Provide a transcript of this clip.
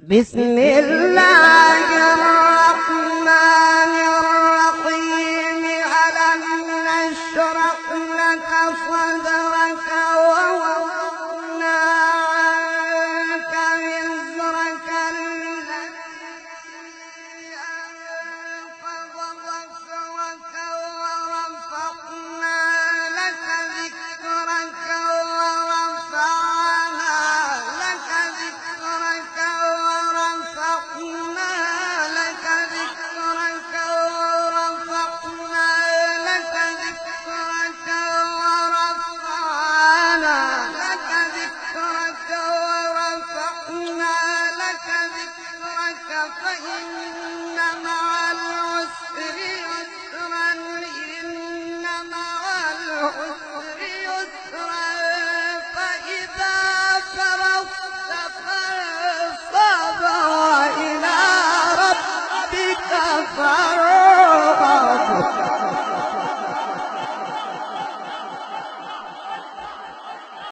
بسم الله الرحمن الرحيم. ألم نشرح لك صدرك ووضعنا عنك وزرك الذي أنقض ظهرك ورفعنا لك ذكرك ورفعنا لك ذكرك ورفعنا لك ذكرك ورفعنا لك ذكرك ورفعنا لك ذكرك ورفعنا لك ذكرك فإن